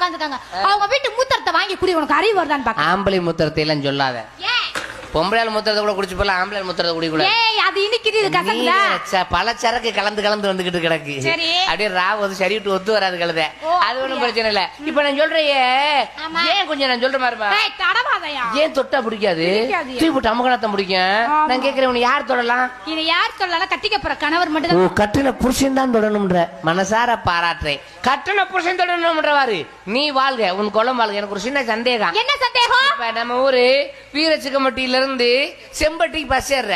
உட்காந்துருக்காங்க. அவங்க வீட்டு மூத்திரத்தை வாங்கி குடி, உனக்கு அறிவு வருதான்னு பாக்க. ஆம்பளை மூத்திரத்தை எல்லாம் சொல்லாத. பொம்பளை மூத்திரத்தை கூட குடிச்சு போல, ஆம்பளை மூத்திரத்தை குடி கூட. அது இனிக்குது, இது கசக்குதா? பல சரக்கு கலந்து வந்துகிட்டு கிடக்கு. அப்படியே ராவது சரி விட்டு ஒத்து வராது கழுத. அது ஒண்ணும் பிரச்சனை இல்ல. இப்ப நான் சொல்றேன், ஏன் கொஞ்சம் நான் சொல்ற மாதிரி ஏன் தொட்டா பிடிக்காது, தூக்கி போட்டு அமகனத்தை பிடிக்கும். நான் கேக்குறேன், உன்னை யார் தொடலாம்? இதை யார் தொடலாம்? கட்டிக்க போற கணவர் மட்டும். கட்டின புருஷன் தான் தொடணும்ன்ற மனசார பாராட்டுறேன். கட்டின புருஷன் தொடணும்ன்றவாரு நீ வாழ்க, உன் குளம் வாழ்க. எனக்கு ஒரு சின்ன சந்தேகம். என்ன சந்தேகம்? இப்ப நம்ம ஊரு வீரச்சிக்கம்பட்டியில இருந்து செம்பட்டிக்கு பஸ் ஏற,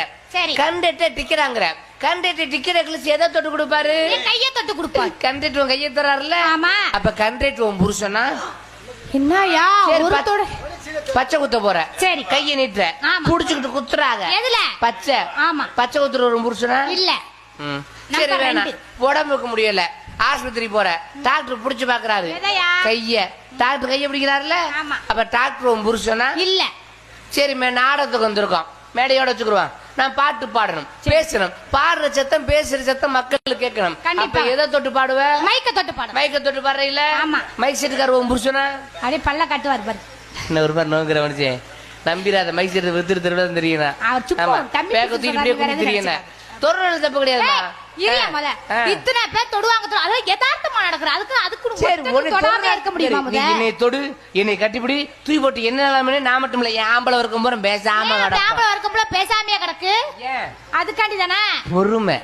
கண்டக்டர் டிக்கிறாங்க. கண்டக்டர் டிக்கெட் எதை தொட்டு கொடுப்பாரு? கையை தொட்டு கொடுப்பாரு. கண்டக்டர் உன் கையை தராருல, அப்ப கண்டக்டர் உன் புருஷனா? என்னயா பச்சை குத்த போற, சரி கையை நீட்டுற, புடிச்சுக்கிட்டு குத்துறாங்க. பச்சை பச்சை குத்துற ஒரு புருஷனா? இல்ல. சரி வேணாம், உடம்புக்கு முடியல, ஆஸ்பத்திரி போற, டாக்டர் புடிச்சு பாக்குறாரு கைய, டாக்டர் கைய பிடிக்கிறாருல, அப்ப டாக்டர் உன் புருஷனா? இல்ல. சரி, நாடகத்துக்கு வந்திருக்கோம், மேடையோட வச்சுக்குருவான். நான் பாட்டு பாடணும், பேசணும். பாடுற சத்தம் பேசுற சத்தம் மக்களுக்கு கேட்கணும். அப்ப எதை தொட்டு பாடுவ? மைக்க தொட்டு பாடு. மைக்க தொட்டு பாடுற இல்ல? மைக் செட்டுக்கார உன் புருஷனா? அப்படியே பல்ல காட்டுவார் பாரு. என்ன ஒரு மாதிரி நோக்கிற மனுச்சு நம்பிராத. மைக் செட்டு வித்துரு திருட தெரியுனா, பேக்க தூக்கி இப்படியே குடி தெரியுனா, தொடர்றது தப்பு கிடையாது. இத்தனை பேர் தொடுவாங்க, யதார்த்தமா நடக்குற. இருக்க முடியுமா? என்னை தொடு, என்னை கட்டிப்பிடி, தூய் போட்டு என்ன நிலைமை? நான் மட்டும் இல்ல, என் ஆம்பளை இருக்கும் போற பேசாம பேசாமையா கிடக்கு. அதுக்காண்டி தானே பொறுமை.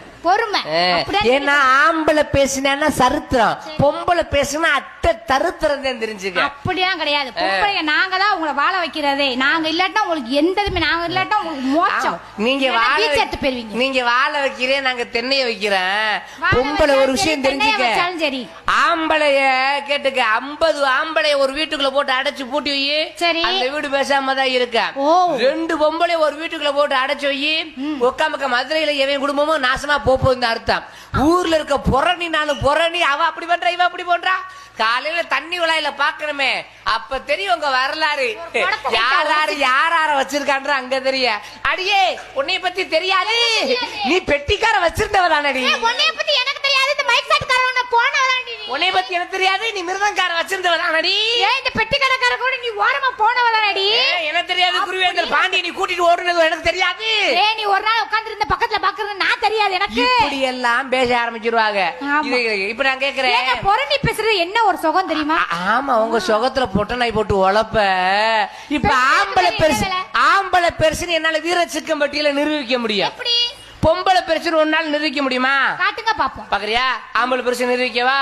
ஏன்னா ஆம்பளை பேசினா சரித்திரம், பொம்பளை பேசினா அத்தை தருத்திரம் தான் தெரிஞ்சுக்க. அப்படிலாம் கிடையாது. பொம்பளை நாங்க தான் உங்களை வாழ வைக்கிறதே. நாங்க இல்லாட்டா உங்களுக்கு எந்ததுமே, நாங்க இல்லாட்டா உங்களுக்கு மோட்சம். நீங்க வாழ வைக்கிறேன், நாங்க தென்னைய வைக்கிறேன். பொம்பளை ஒரு விஷயம் தெரிஞ்சுக்க, சரி ஆம்பளைய கேட்டுக்க. 50 ஆம்பளைய ஒரு வீட்டுக்குள்ள போட்டு அடைச்சு பூட்டி வை, அந்த வீடு பேசாம தான் இருக்க. 2 பொம்பளை ஒரு வீட்டுக்குள்ள போட்டு அடைச்சு வை, உட்காமக்க மதுரையில எவன் குடும்பமும் நாசமா போகுது அர்த்தம். ஊர்ல இருக்க புரணி, நானும் புரணி, அவ அப்படி பண்றா, இவ அப்படி பண்றா. காலையில தண்ணி விழாயில பாக்கணுமே, அப்ப தெரியும் உங்க வரலாறு. யார வச்சிருக்கான்ற அங்க தெரிய. அடியே உன்னைய பத்தி தெரியாது, நீ பெட்டிக்கார வச்சிருந்தவதானடி. உன்னைய பத்தி எனக்கு தெரியாது, இந்த மைக் செட்காரவன போனவதானடி. உன்னைய பத்தி எனக்கு தெரியாது, நீ மிருதங்கார வச்சிருந்தவதானடி. இந்த பெட்டிக்காரக்கார கூட நீ ஓரமா போனவதானடி. எனக்கு தெரியாது. குருவேந்தர் பாண்டி நீ கூட்டிட்டு ஓடுனது எனக்கு தெரியாது. நீ ஒரு நாள் உட்கார்ந்து இருந்த பக்கத்துல பாக்குறது நான் தெரியாது எனக்கு. இப்படி எல்லாம் பேச ஆரம்பிச்சிருவாங்க. இப்ப நான் கேக்குறேன், பொரணி பேசுறது என்ன ஒரு சுகம் தெரியுமா? ஆமா, உங்க சுகத்துல பொட்ட நாய் போட்டு உழப்ப. இப்ப ஆம்பளை பெருசுன்னு என்னால வீரச்சிக்கம்பட்டியில நிரூபிக்க முடியும். பொம்பளை பெருசுன்னு ஒரு நாள் நிரூபிக்க முடியுமா? காட்டுங்க பாப்போம். பாக்குறியா? ஆம்பளை பெருசு நிரூபிக்கவா?